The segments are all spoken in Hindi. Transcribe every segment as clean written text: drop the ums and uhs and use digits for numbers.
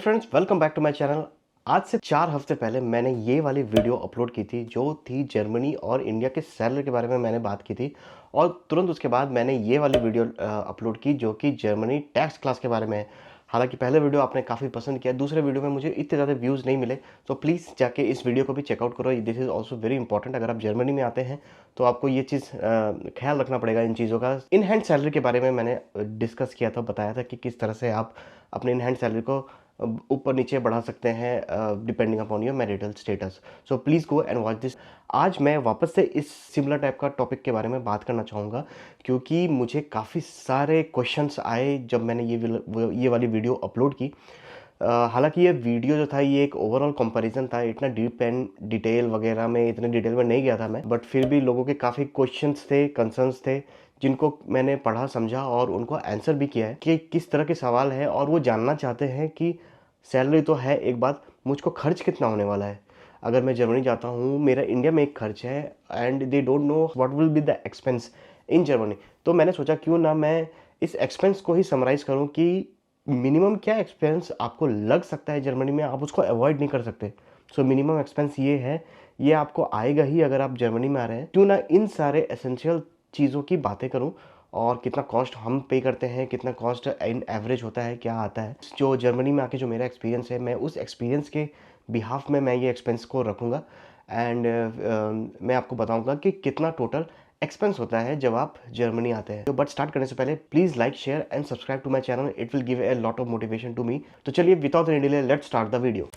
Friends, welcome back to my channel. आज से 4 हफ्ते पहले मैंने ये वाली वीडियो अपलोड की थी जो थी जर्मनी और इंडिया के सैलरी के बारे में मैंने बात की थी। और तुरंत उसके बाद मैंने ये वाली वीडियो अपलोड की जो कि जर्मनी टैक्स क्लास के बारे में है। हालांकि पहले वीडियो आपने काफ़ी पसंद किया, दूसरे वीडियो में मुझे इतने ज़्यादा व्यूज़ नहीं मिले, तो प्लीज़ जाके इस वीडियो को भी चेकआउट करो। This is also very important. अगर आप जर्मनी में आते हैं तो आपको ये चीज़ ख्याल रखना पड़ेगा इन चीज़ों का। इन हैंड सैलरी के बारे में मैंने डिस्कस किया था, बताया था कि किस तरह से आप अपने इन हैंड सैलरी को ऊपर नीचे बढ़ा सकते हैं depending upon your marital status. So please go and watch this. आज मैं वापस से इस सिमिलर टाइप का टॉपिक के बारे में बात करना चाहूँगा क्योंकि मुझे काफ़ी सारे क्वेश्चंस आए जब मैंने ये वाली वीडियो अपलोड की। हालांकि ये वीडियो जो था ये एक ओवरऑल कंपैरिजन था, इतना डीप एंड डिटेल वगैरह में इतने डिटेल में नहीं गया था मैं, बट फिर भी लोगों के काफ़ी क्वेश्चंस थे, कंसर्न्स थे, जिनको मैंने पढ़ा समझा और उनको आंसर भी किया है कि किस तरह के सवाल है। और वो जानना चाहते हैं कि सैलरी तो है एक बात, मुझको खर्च कितना होने वाला है। अगर मैं जर्मनी जाता हूँ, मेरा इंडिया में एक खर्च है and they don't know what will be the expense in Germany. तो मैंने सोचा क्यों ना मैं इस एक्सपेंस को ही समराइज़ करूँ कि मिनिमम क्या एक्सपेंस आपको लग सकता है जर्मनी में, आप उसको अवॉइड नहीं कर सकते। सो मिनिमम एक्सपेंस ये है, ये आपको आएगा ही अगर आप जर्मनी में आ रहे हैं। क्यों ना इन सारे एसेंशियल चीज़ों की बातें करूं और कितना कॉस्ट हम पे करते हैं, कितना कॉस्ट इन एवरेज होता है, क्या आता है। जो जर्मनी में आके जो मेरा एक्सपीरियंस है, मैं उस एक्सपीरियंस के बिहाफ में मैं ये एक्सपेंस को रखूँगा एंड मैं आपको बताऊँगा कि कितना टोटल एक्सपेंस होता है जब आप जर्मनी आते हैं। तो बट स्टार्ट करने से पहले please like, share and subscribe to my channel. It will give a lot of motivation to me. तो चलिए without any delay let's start the video.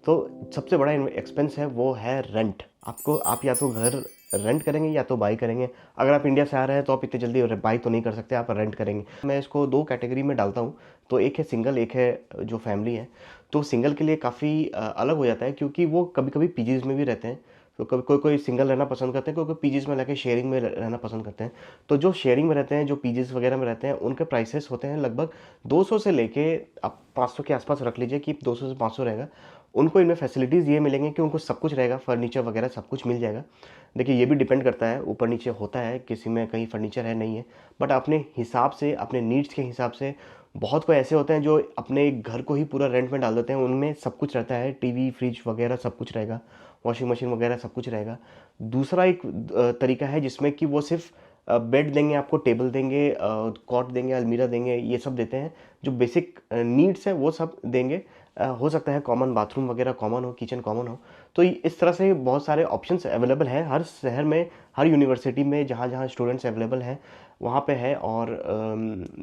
तो सबसे बड़ा एक्सपेंस है वो है रेंट। आप या तो घर रेंट करेंगे या तो बाई करेंगे। अगर आप इंडिया से आ रहे हैं तो आप इतनी जल्दी बाई तो नहीं कर सकते, आप रेंट करेंगे। मैं इसको दो कैटेगरी में डालता हूँ, तो एक है सिंगल, एक है जो फैमिली है। तो सिंगल के लिए काफ़ी अलग हो जाता है क्योंकि वो कभी कभी पीजीज में भी रहते हैं। तो कभी कोई कोई सिंगल रहना पसंद करते हैं, कोई कोई पीजीज में रहकर शेयरिंग में रहना पसंद करते हैं। तो जो शेयरिंग में रहते हैं, जो पीजीज वगैरह में रहते हैं, उनके प्राइसेस होते हैं लगभग 200 से लेके आप 500 के आसपास रख लीजिए कि 200 से 500 रहेगा। उनको इनमें फैसिलिटीज़ ये मिलेंगे कि उनको सब कुछ रहेगा, फर्नीचर वगैरह सब कुछ मिल जाएगा। देखिए ये भी डिपेंड करता है, ऊपर नीचे होता है, किसी में कहीं फर्नीचर है नहीं है, बट अपने हिसाब से, अपने नीड्स के हिसाब से। बहुत कोई ऐसे होते हैं जो अपने घर को ही पूरा रेंट में डाल देते हैं, उनमें सब कुछ रहता है, टीवी, फ्रिज वगैरह सब कुछ रहेगा, वॉशिंग मशीन वगैरह सब कुछ रहेगा। दूसरा एक तरीका है जिसमें कि वो सिर्फ बेड देंगे आपको, टेबल देंगे, कॉट देंगे, अलमीरा देंगे, ये सब देते हैं। जो बेसिक नीड्स है वो सब देंगे। हो सकता है कॉमन बाथरूम वगैरह कॉमन हो, किचन कॉमन हो। तो इस तरह से बहुत सारे ऑप्शंस अवेलेबल हैं हर शहर में, हर यूनिवर्सिटी में, जहाँ जहाँ स्टूडेंट्स अवेलेबल हैं वहाँ पे है। और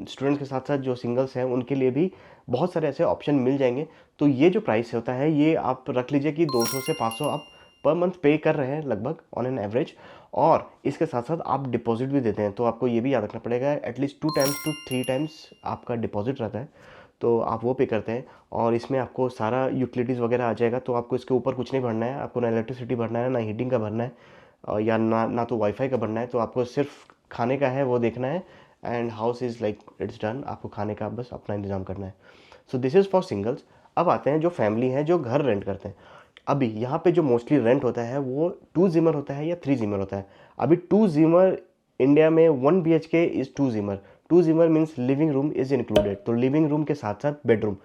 स्टूडेंट्स के साथ साथ जो सिंगल्स हैं उनके लिए भी बहुत सारे ऐसे ऑप्शन मिल जाएंगे। तो ये जो प्राइस होता है ये आप रख लीजिए कि 200 से 500 आप पर मंथ पे कर रहे हैं लगभग ऑन एन एवरेज। और इसके साथ साथ आप डिपॉजिट भी देते हैं, तो आपको ये भी याद रखना पड़ेगा एटलीस्ट 2 टाइम्स टू 3 टाइम्स आपका डिपॉजिट रहता है, तो आप वो पे करते हैं। और इसमें आपको सारा यूटिलिटीज़ वगैरह आ जाएगा, तो आपको इसके ऊपर कुछ नहीं भरना है, आपको ना इलेक्ट्रिसिटी भरना है, ना हीटिंग का भरना है, या ना तो वाईफाई का भरना है। तो आपको सिर्फ खाने का है वो देखना है and house is like it's done, आपको खाने का बस अपना इंतजाम करना है। So this is for singles. अब आते हैं जो फैमिली है, जो घर रेंट करते हैं। अभी यहाँ पे जो मोस्टली रेंट होता है वो 2 जिमर होता है या 3 जिमर होता है। अभी 2 जिमर इंडिया में 1 BHK इज़ 2 जिमर। 2 जिमर means living room is included, तो लिविंग रूम के साथ साथ बेडरूम।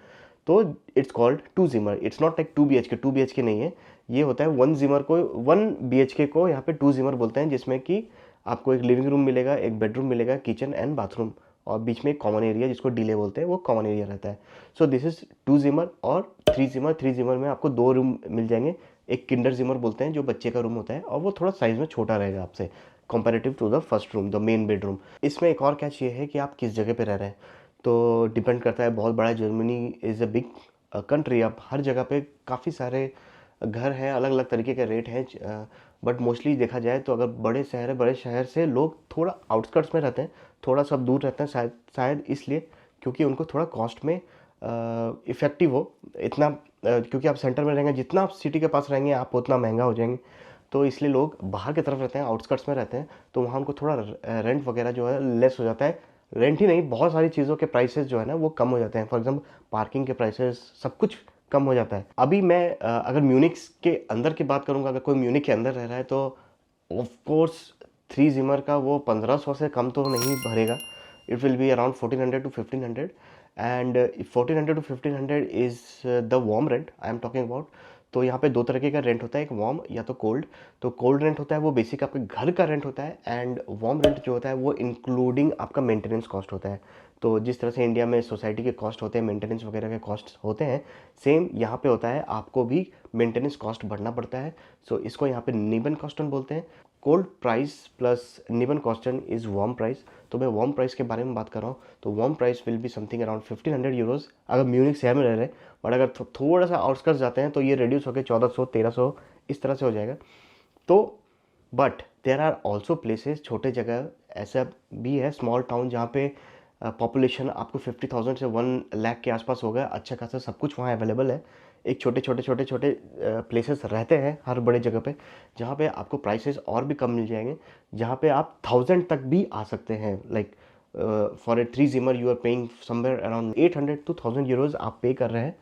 तो इट्स कॉल्ड 2 जिमर। It's not like 2 BHK, 2 BHK नहीं है। ये होता है 1 जिमर को, 1 BHK को यहाँ पे 2 जिमर बोलते हैं, जिसमें कि आपको एक लिविंग रूम मिलेगा, एक बेडरूम मिलेगा, किचन एंड बाथरूम, और बीच में एक कॉमन एरिया जिसको डीले बोलते हैं, वो कॉमन एरिया रहता है। सो दिस इज 2 जिमर। और 3 जिमर, 3 जिमर में आपको 2 रूम मिल जाएंगे। एक किंडर जिमर बोलते हैं जो बच्चे का रूम होता है, और वो थोड़ा साइज में छोटा रहेगा आपसे comparative to the first room, the main bedroom. इसमें एक और कैच ये है कि आप किस जगह पे रह रहे हैं, तो डिपेंड करता है। बहुत बड़ा Germany is a big country, अब हर जगह पे काफ़ी सारे घर हैं, अलग अलग तरीके के रेट हैं। बट मोस्टली देखा जाए तो अगर बड़े शहर है, बड़े शहर से लोग थोड़ा आउटस्कर्ट्स में रहते हैं, थोड़ा सब दूर रहते हैं, शायद शायद इसलिए क्योंकि उनको थोड़ा कॉस्ट में इफ़ेक्टिव हो इतना। क्योंकि आप सेंटर में रहेंगे, जितना आप सिटी के पास रहेंगे आप उतना महंगा हो जाएंगे। तो इसलिए लोग बाहर की तरफ रहते हैं, आउटस्कर्ट्स में रहते हैं, तो वहाँ उनको थोड़ा रेंट वगैरह जो है लेस हो जाता है। रेंट ही नहीं, बहुत सारी चीज़ों के प्राइसेस जो है ना वो कम हो जाते हैं। फॉर एग्जांपल पार्किंग के प्राइसेस, सब कुछ कम हो जाता है। अभी मैं अगर म्यूनिक्स के अंदर की बात करूंगा, अगर कोई म्यूनिक के अंदर रह रहा है तो ऑफ कोर्स थ्री जिमर का वो 1500 से कम तो नहीं भरेगा. It will be around 1400 to 1500. And 1400 to 1500 is the warm rent I am talking about. तो यहाँ पे दो तरीके का रेंट होता है, एक वार्म या तो कोल्ड. तो कोल्ड रेंट होता है वो बेसिक आपके घर का रेंट होता है, एंड वार्म रेंट जो होता है वो इंक्लूडिंग आपका मेंटेनेंस कॉस्ट होता है. तो जिस तरह से इंडिया में सोसाइटी के कॉस्ट होते हैं, मेंटेनेंस वगैरह के कॉस्ट होते हैं, सेम यहाँ पे होता है, आपको भी मेंटेनेंस कॉस्ट भरना पड़ता है. सो इसको यहाँ पे नीबन कॉस्टन बोलते हैं. कोल्ड प्राइस प्लस नीबन कॉस्टन इज़ वार्म प्राइस. तो मैं वार्म प्राइस के बारे में बात कर रहा हूँ. तो warm price will be something around 1500 euros अगर म्यूनिक शहर में रह रहे हैं. बट अगर थोड़ा सा आउटस्कर्ट्स जाते हैं तो ये रिड्यूस होकर 1400 1300 इस तरह से हो जाएगा. तो but there are also places, छोटे जगह ऐसा भी है, स्मॉल टाउन, जहाँ पे पॉपुलेशन आपको 50,000 से 1 लाख के आसपास होगा. अच्छा खासा सब कुछ वहाँ अवेलेबल है. एक छोटे छोटे छोटे छोटे प्लेसेस रहते हैं हर बड़े जगह पे, जहाँ पे आपको प्राइसेस और भी कम मिल जाएंगे, जहाँ पे आप 1000 तक भी आ सकते हैं. लाइक फॉर ए थ्री जिमर you are paying somewhere around 800 to 1000 euros आप पे कर रहे हैं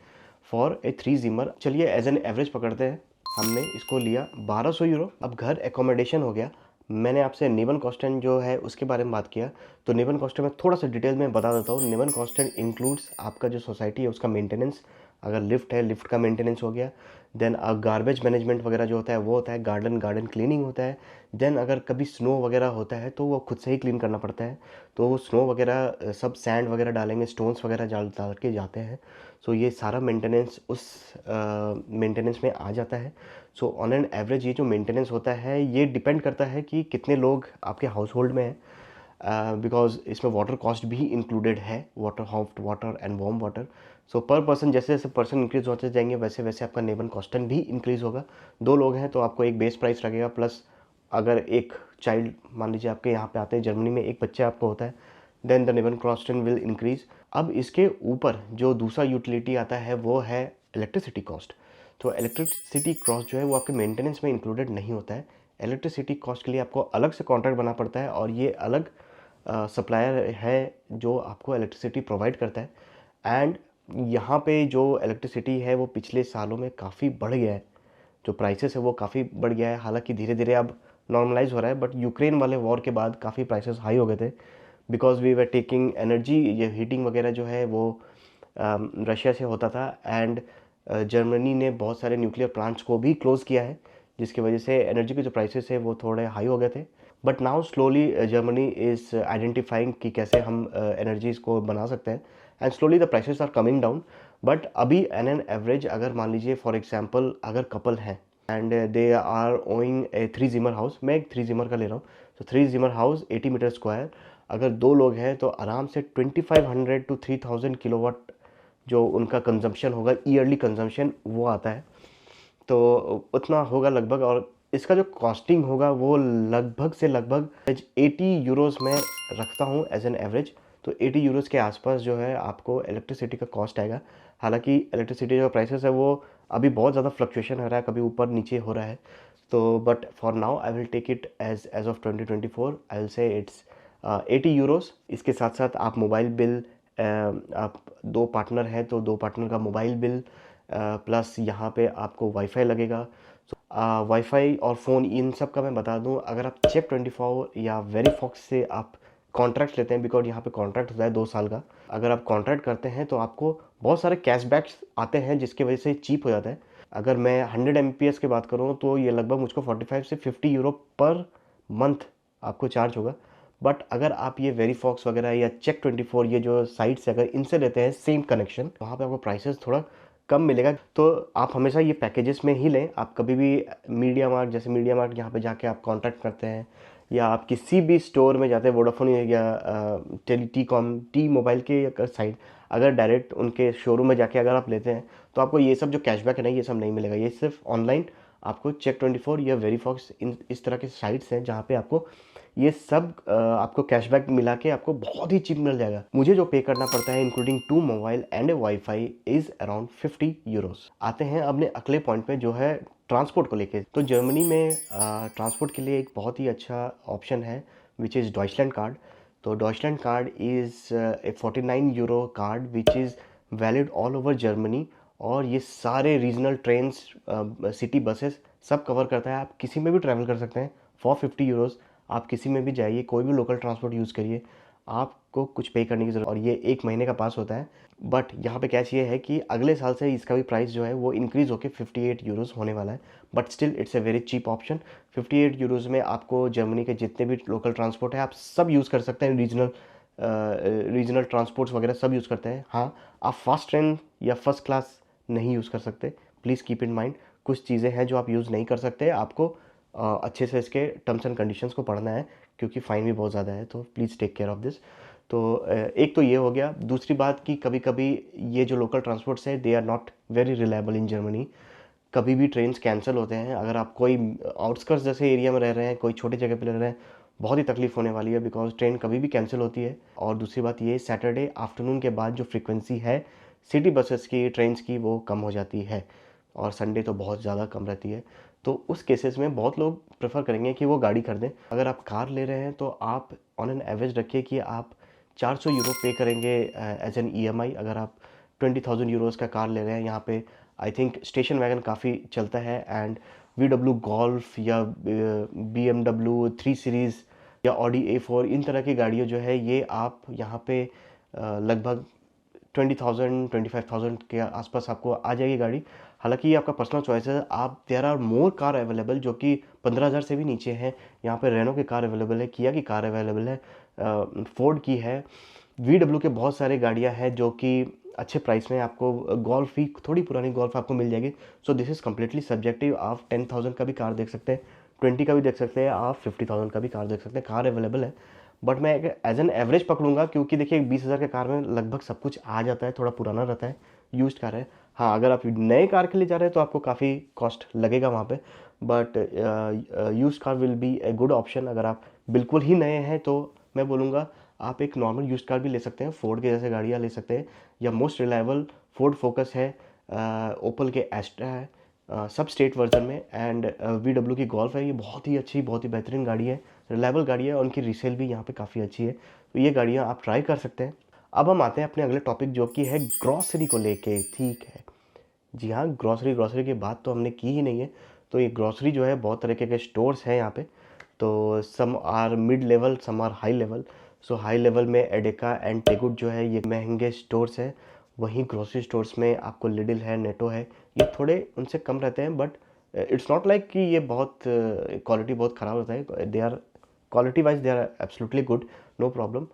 फॉर ए थ्री जिमर. चलिए एज एन एवरेज पकड़ते हैं, हमने इसको लिया 1200 यूरो. अब घर एकोमोडेशन हो गया. मैंने आपसे निबन कॉस्टन जो है उसके बारे में बात किया. तो निबन कॉस्टन में थोड़ा सा डिटेल में बता देता हूँ. निबन कॉस्टन इंक्लूड्स आपका जो सोसाइटी है उसका मेंटेनेंस, अगर लिफ्ट है लिफ्ट का मेंटेनेंस हो गया. देन गार्बेज मैनेजमेंट वगैरह जो होता है वो होता है. गार्डन क्लीनिंग होता है. देन अगर कभी स्नो वगैरह होता है तो वो खुद से ही क्लीन करना पड़ता है. तो वो स्नो वगैरह सब सैंड वगैरह डालेंगे, स्टोन्स वगैरह डाल डाल के जाते हैं. सो ये सारा मेंटेनेंस उस मेंटेनेंस में आ जाता है. सो ऑन एन एवरेज ये जो मेंटेनेंस होता है ये डिपेंड करता है कि कितने लोग आपके हाउस होल्ड में हैं, बिकॉज इसमें वाटर कॉस्ट भी इंक्लूडेड है, water, hot water and warm water. So per person जैसे जैसे पर्सन इंक्रीज होते जाएंगे वैसे वैसे आपका नेबन कॉस्टन भी इंक्रीज होगा. दो लोग हैं तो आपको एक बेस प्राइस लगेगा, प्लस अगर एक चाइल्ड मान लीजिए आपके यहाँ पे आते हैं, जर्मनी में एक बच्चा आपको होता है, देन द नेबन कॉस्टन विल इंक्रीज. अब इसके ऊपर जो दूसरा यूटिलिटी आता है वो है इलेक्ट्रिसिटी कॉस्ट. तो इलेक्ट्रिसिटी कॉस्ट जो है वो आपके मेंटेनेंस में इंक्लूडेड नहीं होता है. इलेक्ट्रिसिटी कॉस्ट के लिए आपको अलग से कॉन्ट्रैक्ट बना पड़ता है, और ये अलग सप्लायर है जो आपको इलेक्ट्रिसिटी प्रोवाइड करता है. एंड यहाँ पे जो इलेक्ट्रिसिटी है वो पिछले सालों में काफ़ी बढ़ गया है. जो प्राइसेस है वो काफ़ी बढ़ गया है. हालांकि धीरे धीरे अब नॉर्मलाइज हो रहा है, बट यूक्रेन वाले वॉर के बाद काफ़ी प्राइसेस हाई हो गए थे, because we were taking energy, ये हीटिंग वगैरह जो है वो रशिया से होता था. एंड जर्मनी ने बहुत सारे न्यूक्लियर प्लांट्स को भी क्लोज़ किया है, जिसकी वजह से एनर्जी के जो प्राइसेस है वो थोड़े हाई हो गए थे. But now slowly Germany is identifying कि कैसे हम एनर्जीज को बना सकते हैं, and slowly the prices are coming down. But अभी एन एवरेज अगर मान लीजिए फॉर एग्जांपल अगर कपल है and they are owing a three जिमर हाउस, मैं एक थ्री जिमर का ले रहा हूँ. तो थ्री जिमर हाउस 80 मीटर स्क्वायर, अगर दो लोग हैं तो आराम से 2500 to 3000 किलोवाट जो उनका कंजम्पशन होगा, ईयरली कंजम्पशन वो आता है. तो उतना होगा लगभग. और इसका जो कॉस्टिंग होगा वो लगभग से लगभग 80 यूरोज़ में रखता हूँ एज एन एवरेज. तो 80 यूरोज़ के आसपास जो है आपको इलेक्ट्रिसिटी का कॉस्ट आएगा. हालांकि इलेक्ट्रिसिटी जो प्राइसेस है वो अभी बहुत ज़्यादा फ्लक्चुएशन हो रहा है, कभी ऊपर नीचे हो रहा है. तो but for now I will take it as of 2024 I will say it's 80 euros. इसके साथ साथ आप मोबाइल बिल, आप दो पार्टनर हैं तो दो पार्टनर का मोबाइल बिल, प्लस यहाँ पे आपको वाईफाई लगेगा. वाईफाई और फ़ोन इन सब का मैं बता दूं, अगर आप चेक 24 या वेरीफॉक्स से आप कॉन्ट्रैक्ट लेते हैं, बिकॉज यहाँ पे कॉन्ट्रैक्ट होता है 2 साल का. अगर आप कॉन्ट्रैक्ट करते हैं तो आपको बहुत सारे कैशबैक्स आते हैं जिसकी वजह से चीप हो जाता है. अगर मैं 100 MPS की बात करूँ तो ये लगभग मुझको 45 से 50 यूरो पर मंथ आपको चार्ज होगा. बट अगर आप ये वेरीफॉक्स वगैरह या चेक 24 ये जो साइट्स अगर इनसे लेते हैं सेम कनेक्शन, वहाँ पे आपको प्राइसेस थोड़ा कम मिलेगा. तो आप हमेशा ये पैकेजेस में ही लें. आप कभी भी मीडिया मार्ट, जैसे मीडिया मार्ट यहाँ पे जाके आप कॉन्टैक्ट करते हैं, या आप किसी भी स्टोर में जाते हैं, वोडाफोन या टी मोबाइल के साइड, अगर डायरेक्ट उनके शोरूम में जाके अगर आप लेते हैं तो आपको ये सब जो कैशबैक है ना ये सब नहीं मिलेगा. ये सिर्फ ऑनलाइन आपको चेक 24 या वेरीफॉक्स इन इस तरह के साइट्स हैं जहाँ पे आपको ये सब आपको कैशबैक मिला के आपको बहुत ही चीप मिल जाएगा. मुझे जो पे करना पड़ता है including 2 mobile and A wifi is around 50 euros. आते हैं अपने अगले पॉइंट पे जो है ट्रांसपोर्ट को लेके. तो जर्मनी में ट्रांसपोर्ट के लिए एक बहुत ही अच्छा ऑप्शन है विच इज़ डॉइचलैंड कार्ड. तो Deutschland card is a 49 euro card which is valid all over Germany, और ये सारे रीजनल ट्रेन्स, सिटी बसेस सब कवर करता है. आप किसी में भी ट्रैवल कर सकते हैं फॉर 50 यूरोज़. आप किसी में भी जाइए, कोई भी लोकल ट्रांसपोर्ट यूज़ करिए, आपको कुछ पे करने की ज़रूरत, और ये 1 महीने का पास होता है। बट यहाँ पे कैच ये है कि अगले साल से इसका भी प्राइस जो है वो इंक्रीज़ होकर 58 यूरोज़ होने वाला है। But still it's a very cheap option. 58 euros में आपको जर्मनी के जितने भी लोकल ट्रांसपोर्ट है आप सब यूज़ कर सकते हैं। रीजनल ट्रांसपोर्ट्स वगैरह सब यूज़ करते हैं। हाँ, आप फास्ट ट्रेन या फर्स्ट क्लास नहीं यूज़ कर सकते, प्लीज़ कीप इन माइंड। कुछ चीज़ें हैं जो आप यूज़ नहीं कर सकते, आपको अच्छे से इसके टर्म्स एंड कंडीशंस को पढ़ना है, क्योंकि फ़ाइन भी बहुत ज़्यादा है, तो please take care of this. तो एक तो ये हो गया। दूसरी बात कि कभी कभी ये जो लोकल ट्रांसपोर्ट्स है they are not very reliable in Germany. कभी भी ट्रेन्स कैंसिल होते हैं। अगर आप कोई आउटस्कर्ट्स जैसे एरिया में रह रहे हैं, कोई छोटी जगह पे रह रहे हैं, बहुत ही तकलीफ होने वाली है, बिकॉज ट्रेन कभी भी कैंसिल होती है। और दूसरी बात ये, सैटरडे आफ्टरनून के बाद जो फ्रीक्वेंसी है सिटी बसेस की, ट्रेन्स की, वो कम हो जाती है, और संडे तो बहुत ज़्यादा कम रहती है। तो उस केसेस में बहुत लोग प्रेफर करेंगे कि वो गाड़ी कर दें। अगर आप कार ले रहे हैं तो आप ऑन एन एवरेज रखिए कि आप 400 यूरो पे करेंगे एज एन ईएमआई। अगर आप 20,000 यूरोज़ का कार ले रहे हैं, यहाँ पे आई थिंक स्टेशन वैगन काफ़ी चलता है, एंड VW गोल्फ या BMW 3 सीरीज़ या ऑडी A4, इन तरह की गाड़ियाँ जो है ये आप यहाँ पे लगभग 20,000 25,000 के आसपास आपको आ जाएगी गाड़ी। हालांकि ये आपका पर्सनल चॉइस है। आप there are more car available जो कि 15,000 से भी नीचे हैं। यहाँ पे रेनो की कार अवेलेबल है, किया की कार अवेलेबल है, फोर्ड की है, VW के बहुत सारे गाड़ियाँ हैं जो कि अच्छे प्राइस में आपको, गोल्फ ही, थोड़ी पुरानी गोल्फ आपको मिल जाएगी। So this is completely subjective. आप 10,000 का भी कार देख सकते हैं, 20 का भी देख सकते हैं, आप 50,000 का भी कार देख सकते हैं, कार अवेलेबल है। बट मैं एज एन एवरेज पकड़ूंगा, क्योंकि देखिए 20,000 के कार में लगभग सब कुछ आ जाता है, थोड़ा पुराना रहता है, यूज्ड कार है। हाँ, अगर आप नए कार के लिए जा रहे हैं तो आपको काफ़ी कॉस्ट लगेगा वहाँ पे, but used car will be a good option. अगर आप बिल्कुल ही नए हैं तो मैं बोलूँगा आप एक नॉर्मल यूज्ड कार भी ले सकते हैं, फोर्ड के जैसे गाड़ियाँ ले सकते हैं, या मोस्ट रिलायबल फोर्ड फोकस है, ओपल के एस्ट्रा है, सब स्टेट वर्जन में, एंड VW की गोल्फ है। ये बहुत ही अच्छी, बहुत ही बेहतरीन गाड़ी है, रिलायबल गाड़ी है, और उनकी रीसेल भी यहाँ पे काफ़ी अच्छी है। तो ये गाड़ियाँ आप ट्राई कर सकते हैं। अब हम आते हैं अपने अगले टॉपिक जो कि है ग्रॉसरी को लेके। ठीक है, जी हाँ, ग्रॉसरी की बात तो हमने की ही नहीं है। तो ये ग्रॉसरी जो है, बहुत तरीके के स्टोर्स हैं यहाँ पे। तो some are mid level, some are high level. So high level में एडेका एंड टेगुड जो है, ये महंगे स्टोर्स हैं। वहीं ग्रॉसरी स्टोर्स में आपको लिडिल है, नेटो है, ये थोड़े उनसे कम रहते हैं। बट इट्स नॉट लाइक कि ये बहुत क्वालिटी बहुत ख़राब रहता है। They are quality wise they are absolutely good, no problem.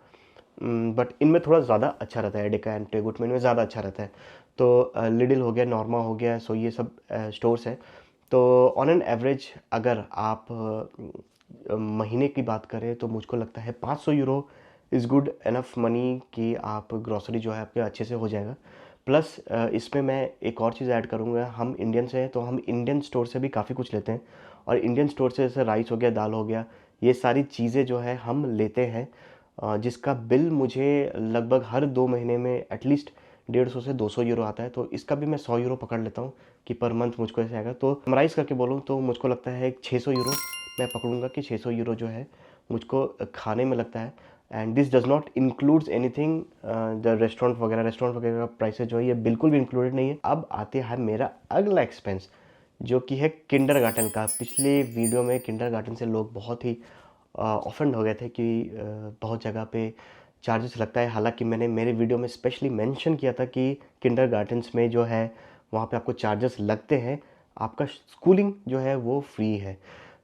But इनमें थोड़ा ज़्यादा अच्छा रहता है, एडेका एंड टेगुड में इनमें ज़्यादा अच्छा रहता है। तो लिडिल हो गया, नॉर्मा हो गया, सो ये सब स्टोर्स हैं। तो ऑन एन एवरेज अगर आप महीने की बात करें तो मुझको लगता है 500 euro is good enough money कि आप ग्रॉसरी जो है आपके अच्छे से हो जाएगा। प्लस इसमें मैं एक और चीज़ ऐड करूँगा, हम इंडियन से हैं तो हम इंडियन स्टोर से भी काफ़ी कुछ लेते हैं, और इंडियन स्टोर से जैसे राइस हो गया, दाल हो गया, ये सारी चीज़ें जो है हम लेते हैं, जिसका बिल मुझे लगभग हर 2 महीने में एटलीस्ट 150 से 200 यूरो आता है। तो इसका भी मैं 100 यूरो पकड़ लेता हूँ कि पर मंथ मुझको ऐसे आएगा। तो समराइज़ करके बोलूँ तो मुझको लगता है 600 यूरो मैं पकड़ूंगा कि 600 यूरो जो है मुझको खाने में लगता है। And this does not includes anything, the restaurant वगैरह का प्राइसेस जो है ये बिल्कुल भी इंक्लूडेड नहीं है। अब आते हैं मेरा अगला एक्सपेंस जो कि है किंडरगार्टन का। पिछले वीडियो में किंडरगार्टन से लोग बहुत ही ऑफेंड हो गए थे कि बहुत जगह पे चार्जेस लगता है। हालांकि मैंने मेरे वीडियो में स्पेशली मेंशन किया था कि किंडरगार्टन्स में जो है वहाँ पे आपको चार्जेस लगते हैं, आपका स्कूलिंग जो है वो फ्री है।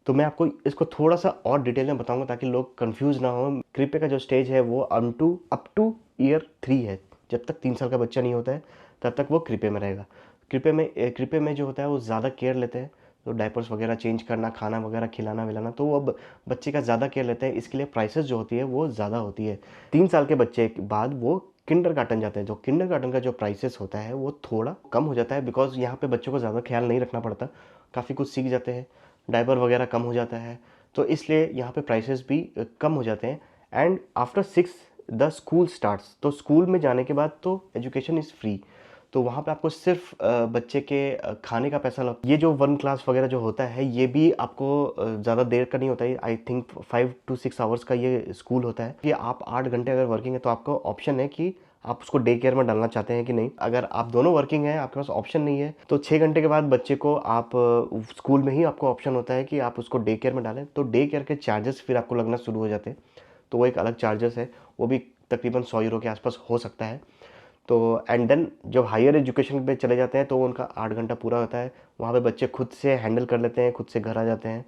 तो मैं आपको इसको थोड़ा सा और डिटेल में बताऊंगा ताकि लोग कंफ्यूज ना हो। कृपे का जो स्टेज है वो अप टू ईयर 3 है। जब तक 3 साल का बच्चा नहीं होता है तब तक वो कृपे में रहेगा। कृपे में जो होता है वो ज़्यादा केयर लेते हैं, तो डायपर्स वगैरह चेंज करना, खाना वगैरह खिलाना विलाना, तो वो अब बच्चे का ज़्यादा केयर लेते हैं, इसके लिए प्राइसेस जो होती है वो ज़्यादा होती है। 3 साल के बच्चे के बाद वो किंडरगार्टन जाते हैं। जो किंडरगार्टन का जो प्राइसेस होता है वो थोड़ा कम हो जाता है, बिकॉज यहाँ पे बच्चों को ज़्यादा ख्याल नहीं रखना पड़ता, काफ़ी कुछ सीख जाते हैं, डायपर वगैरह कम हो जाता है, तो इसलिए यहाँ पे प्राइसेस भी कम हो जाते हैं। And after 6 the school starts, तो स्कूल में जाने के बाद तो एजुकेशन इज़ फ्री। तो वहाँ पे आपको सिर्फ बच्चे के खाने का पैसा लग, ये जो 1 क्लास वगैरह जो होता है ये भी आपको ज़्यादा देर का नहीं होता है। आई थिंक 5 to 6 आवर्स का ये स्कूल होता है कि आप 8 घंटे अगर वर्किंग है तो आपको ऑप्शन है कि आप उसको डे केयर में डालना चाहते हैं कि नहीं। अगर आप दोनों वर्किंग हैं, आपके पास ऑप्शन नहीं है, तो 6 घंटे के बाद बच्चे को आप स्कूल में ही आपको ऑप्शन होता है कि आप उसको डे केयर में डालें, तो डे केयर के चार्जेस फिर आपको लगना शुरू हो जाते हैं। तो वो एक अलग चार्जेस है, वो भी तकरीबन 100 यूरो के आसपास हो सकता है। तो एंड देन जब हायर एजुकेशन पे चले जाते हैं तो उनका 8 घंटा पूरा होता है, वहाँ पे बच्चे खुद से हैंडल कर लेते हैं, खुद से घर आ जाते हैं।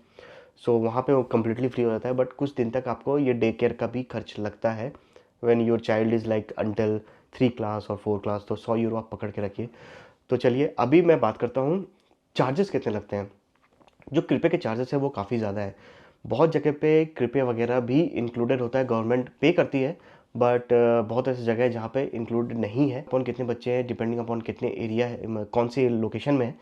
सो वहाँ पे वो कम्प्लीटली फ्री हो जाता है, बट कुछ दिन तक आपको ये डे केयर का भी खर्च लगता है। When your child is like until 3 class और 4 क्लास, तो 100 यूरो आप पकड़ के रखिए। तो चलिए अभी मैं बात करता हूँ चार्जेस कितने लगते हैं। जो कृपया के चार्जेस है वो काफ़ी ज़्यादा है। बहुत जगह पे कृपया वगैरह भी इंक्लूडेड होता है, गवर्नमेंट पे करती है, बट बहुत ऐसी जगह है जहाँ पे इंक्लूडेड नहीं है। अपन कितने बच्चे हैं डिपेंडिंग अपॉन कितने एरिया है, कौन सी लोकेशन में है,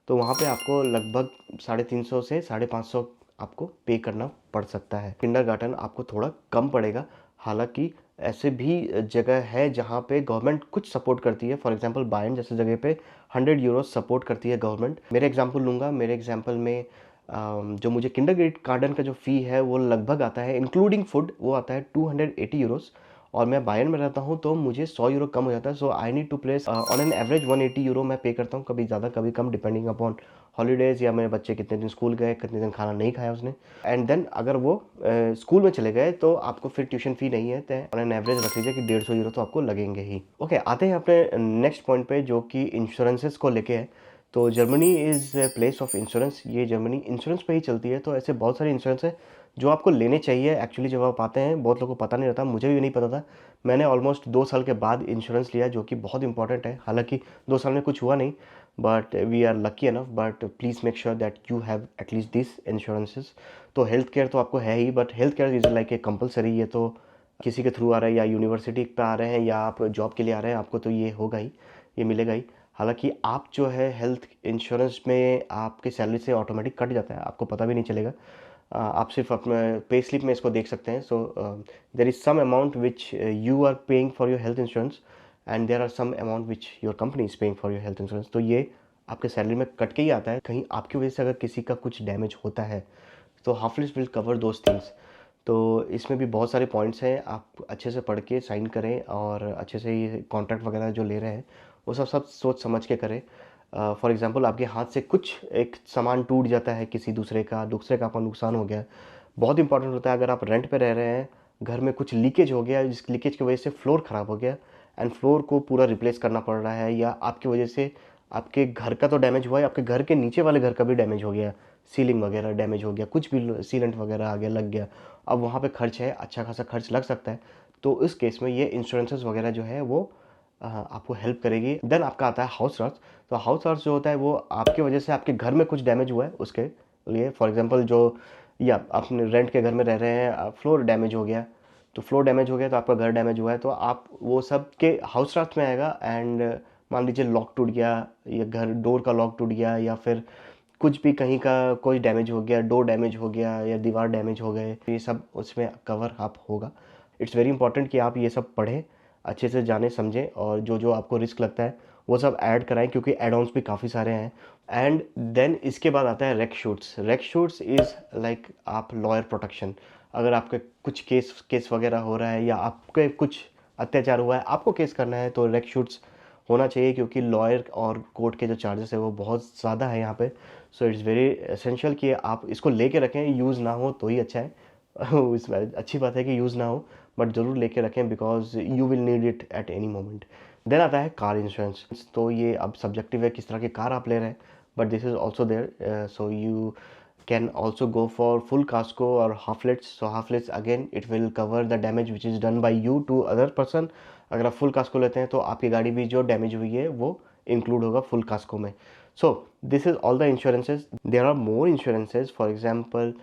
तो वहाँ पे आपको लगभग 350 से 550 आपको पे करना पड़ सकता है। किंडरगार्टन आपको थोड़ा कम पड़ेगा, हालांकि ऐसे भी जगह है जहाँ पे गवर्नमेंट कुछ सपोर्ट करती है। फॉर एग्जांपल बायन जैसे जगह पे 100 यूरो सपोर्ट करती है गवर्नमेंट। मेरे एग्जांपल लूँगा, मेरे एग्जांपल में जो मुझे किंडरगार्टन का जो फ़ी है वो लगभग आता है इंक्लूडिंग फूड, वो आता है 280 यूरोस, और मैं बायर्न में रहता हूँ तो मुझे 100 यूरो कम हो जाता है। So I need to place on an average 180 euro मैं पे करता हूँ, कभी ज़्यादा कभी कम डिपेंडिंग अपॉन हॉलीडेज़ या मेरे बच्चे कितने दिन स्कूल गए, कितने दिन खाना नहीं खाया उसने। एंड देन अगर वो स्कूल में चले गए तो आपको फिर ट्यूशन फ़ी नहीं है, तो ऑन एन एवरेज रख लीजिए कि 150 यूरो तो आपको लगेंगे ही। ओके, आते हैं अपने नेक्स्ट पॉइंट पे जो कि इंश्योरेंसेस को लेके है। तो Germany is a place of insurance, ये जर्मनी इंश्योरेंस पे ही चलती है। तो ऐसे बहुत सारे इंश्योरेंस है जो आपको लेने चाहिए। एक्चुअली जब आप आते हैं बहुत लोगों को पता नहीं रहता, मुझे भी नहीं पता था। मैंने ऑलमोस्ट 2 साल के बाद इंश्योरेंस लिया, जो कि बहुत इंपॉर्टेंट है। हालांकि 2 साल में कुछ हुआ नहीं, but we are lucky enough. But please make sure that you have at least this insurances. तो हेल्थ केयर तो आपको है ही, but health care is like a compulsory. ये तो किसी के थ्रू आ रहा है, या यूनिवर्सिटी पे आ रहे हैं, या आप जॉब के लिए आ रहे हैं, आपको तो ये होगा ही, ये मिलेगा ही। हालांकि आप जो है हेल्थ इंश्योरेंस में आपके सैलरी से ऑटोमेटिक कट जाता है, आपको पता भी नहीं चलेगा। आप सिर्फ अपने पे स्लिप में इसको देख सकते हैं। So there is some amount which you are paying for your health insurance, and there are some amount which your company is paying for your health insurance. तो ये आपके सैलरी में कट के ही आता है। कहीं आपकी वजह से अगर किसी का कुछ डैमेज होता है तो हाफिज विल कवर दोज थिंग्स। तो इसमें भी बहुत सारे पॉइंट्स हैं, आप अच्छे से पढ़ के साइन करें, और अच्छे से ये कॉन्ट्रैक्ट वगैरह जो ले रहे हैं वो सब सोच समझ के करें। फॉर एग्जांपल आपके हाथ से कुछ एक सामान टूट जाता है, किसी दूसरे का आपको नुकसान हो गया, बहुत इंपॉर्टेंट होता है। अगर आप रेंट पे रह रहे हैं, घर में कुछ लीकेज हो गया, जिस लीकेज की वजह से फ्लोर ख़राब हो गया, एंड फ्लोर को पूरा रिप्लेस करना पड़ रहा है, या आपकी वजह से आपके घर का तो डैमेज हुआ है, आपके घर के नीचे वाले घर का भी डैमेज हो गया, सीलिंग वगैरह डैमेज हो गया, कुछ भी सीलेंट वगैरह आ गया, लग गया, अब वहाँ पे खर्च है, अच्छा खासा खर्च लग सकता है। तो इस केस में ये इंश्योरेंसेस वगैरह जो है वो आपको हेल्प करेगी। देन आपका आता है हाउस रॉट्स। तो हाउस रॉट्स जो होता है वो आपकी वजह से आपके घर में कुछ डैमेज हुआ है उसके लिए। फॉर एग्जांपल जो, या अपने रेंट के घर में रह रहे हैं, फ्लोर डैमेज हो गया, तो फ्लोर डैमेज हो गया तो आपका घर डैमेज हुआ है, तो आप वो सब के हाउस रॉट्स में आएगा। एंड मान लीजिए लॉक टूट गया, या घर डोर का लॉक टूट गया, या फिर कुछ भी कहीं का कोई डैमेज हो गया, डोर डैमेज हो गया, या दीवार डैमेज हो गए, ये सब उसमें कवर आप होगा। इट्स वेरी इंपॉर्टेंट कि आप ये सब पढ़ें, अच्छे से जाने समझें, और जो जो आपको रिस्क लगता है वो सब ऐड कराएं, क्योंकि एड ऑन्स भी काफ़ी सारे हैं। एंड देन इसके बाद आता है रेक शूट्स। रेक शूट्स इज़ लाइक आप लॉयर प्रोटेक्शन। अगर आपके कुछ केस वगैरह हो रहा है, या आपके कुछ अत्याचार हुआ है, आपको केस करना है, तो रेक शूट्स होना चाहिए, क्योंकि लॉयर और कोर्ट के जो चार्जेस है वो बहुत ज़्यादा है यहाँ पे। सो इट्स वेरी एसेंशियल कि आप इसको लेके रखें। यूज़ ना हो तो ही अच्छा है इसमें अच्छी बात है कि यूज़ ना हो, बट ज़रूर लेके रखें, because you will need it at any moment. Then आता है कार इंश्योरेंस। तो ये अब सब्जेक्टिव है किस तरह की कार आप ले रहे हैं, but this is also there. So you can also go for full casco or half-lids. So half-lids again it will cover the damage which is done by you to other person. अगर आप फुल कास्को लेते हैं तो आपकी गाड़ी भी जो डैमेज हुई है वो इंक्लूड होगा फुल कास्को में। So this is all the insurances. There are more insurances, for example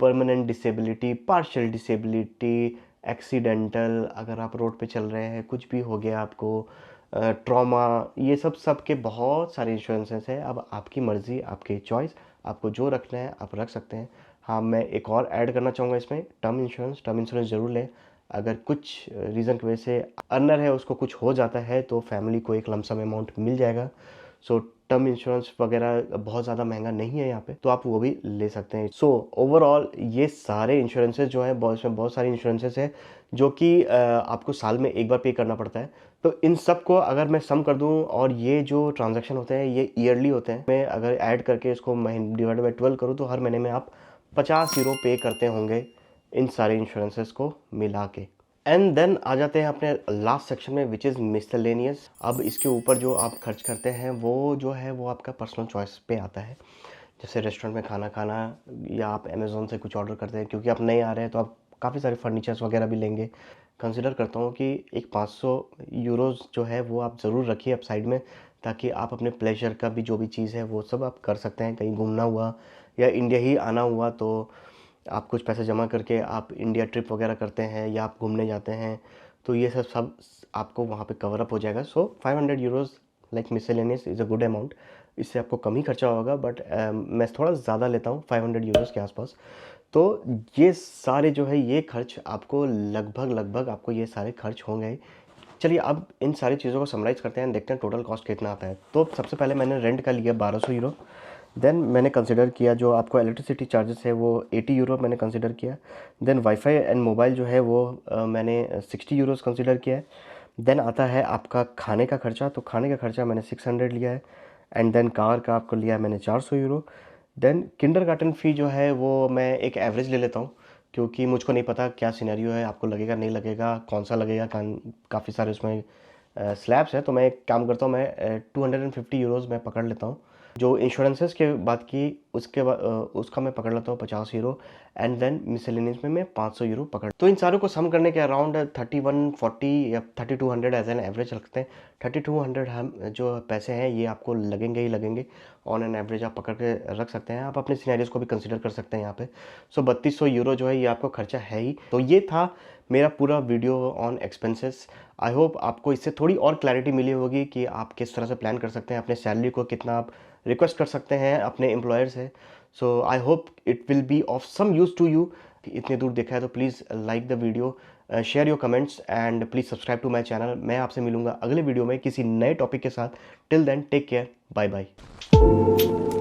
permanent disability, partial disability, accidental, अगर आप रोड पे चल रहे हैं कुछ भी हो गया आपको, ट्रॉमा, ये सब के बहुत सारे इंश्योरेंसेस हैं। अब आपकी मर्ज़ी, आपकी चॉइस, आपको जो रखना है आप रख सकते हैं। हाँ, मैं एक और ऐड करना चाहूँगा इसमें, टर्म इंश्योरेंस। टर्म इंश्योरेंस ज़रूर लें। अगर कुछ रीज़न की वजह से अर्नर है उसको कुछ हो जाता है तो फैमिली को एक लमसम अमाउंट मिल जाएगा। सो टर्म इंश्योरेंस वगैरह बहुत ज़्यादा महंगा नहीं है यहाँ पे, तो आप वो भी ले सकते हैं। सो ओवरऑल ये सारे इंश्योरेंसेज जो हैं, इसमें बहुत सारे इंश्योरेंसेज हैं जो कि आपको साल में एक बार पे करना पड़ता है। तो इन सब को अगर मैं सम कर दूँ और ये जो ट्रांज़ैक्शन होते हैं ये ईयरली होते हैं, मैं अगर ऐड करके इसको डिवाइड बाय 12 करूँ तो हर महीने में आप 50 यूरो पे करते होंगे इन सारे इंश्योरेंसेस को मिला के। एंड देन आ जाते हैं अपने लास्ट सेक्शन में, विच इज़ मिसलेनियस। अब इसके ऊपर जो आप खर्च करते हैं वो जो है वो आपका पर्सनल चॉइस पे आता है। जैसे रेस्टोरेंट में खाना खाना, या आप अमेज़ोन से कुछ ऑर्डर करते हैं, क्योंकि आप नए आ रहे हैं तो आप काफ़ी सारे फर्नीचर्स वगैरह भी लेंगे। कंसिडर करता हूँ कि एक 500 यूरोज़ जो है वो आप ज़रूर रखिए अप साइड में, ताकि आप अपने प्लेजर का भी जो भी चीज़ है वो सब आप कर सकते हैं। कहीं घूमना हुआ या इंडिया ही आना हुआ तो आप कुछ पैसे जमा करके आप इंडिया ट्रिप वगैरह करते हैं या आप घूमने जाते हैं, तो ये सब आपको वहाँ पे कवर अप हो जाएगा। सो 500 euros like miscellaneous is a good amount. इससे आपको कम ही खर्चा होगा, बट मैं थोड़ा ज़्यादा लेता हूँ 500 यूरोज़ के आसपास। तो ये सारे जो है ये खर्च आपको लगभग आपको ये सारे खर्च होंगे। चलिए अब इन सारी चीज़ों को समराइज़ करते हैं, देखते हैं टोटल कॉस्ट कितना आता है। तो सबसे पहले मैंने रेंट का लिया 1200 यूरो। देन मैंने कंसिडर किया जो आपको इलेक्ट्रिसिटी चार्जेस है वो 80 यूरो मैंने कंसिडर किया। देन वाईफाई एंड मोबाइल जो है वो मैंने 60 यूरोज़ कंसिडर किया है। देन आता है आपका खाने का खर्चा, तो खाने का खर्चा मैंने 600 लिया है। एंड देन कार का आपको लिया है मैंने 400 यूरो। देन किंडरगार्टन फ़ी जो है वो मैं एक एवरेज ले लेता हूँ, क्योंकि मुझको नहीं पता क्या सिनेरियो है, आपको लगेगा नहीं लगेगा, कौन सा लगेगा, काफ़ी सारे उसमें स्लैब्स हैं। तो मैं एक काम करता हूँ, मैं 250 यूरोज़ मैं पकड़ लेता हूँ। जो इंश्योरेंसेस के बात की उसके बाद उसका मैं पकड़ लेता हूँ 50 यूरो। एंड देन मिसलेनियस में मैं 500 यूरो पकड़, तो इन सारों को सम करने के अराउंड 3140 या 3200 एज एन एवरेज रखते हैं। 3200 हम जो पैसे हैं ये आपको लगेंगे ही लगेंगे, ऑन एन एवरेज आप पकड़ के रख सकते हैं। आप अपने सिनेरियोस को भी कंसिडर कर सकते हैं यहाँ पे। सो 3200 यूरो जो है ये आपको खर्चा है ही। तो ये था मेरा पूरा video on expenses. I hope आपको इससे थोड़ी और क्लैरिटी मिली होगी कि आप किस तरह से प्लान कर सकते हैं अपने सैलरी को, कितना आप रिक्वेस्ट कर सकते हैं अपने एम्प्लॉयर से। So I hope it will be of some use to you. इतने दूर देखा है तो please like the video, share your comments and please subscribe to my channel. मैं आपसे मिलूंगा अगले वीडियो में किसी नए टॉपिक के साथ। Till then take care, bye bye.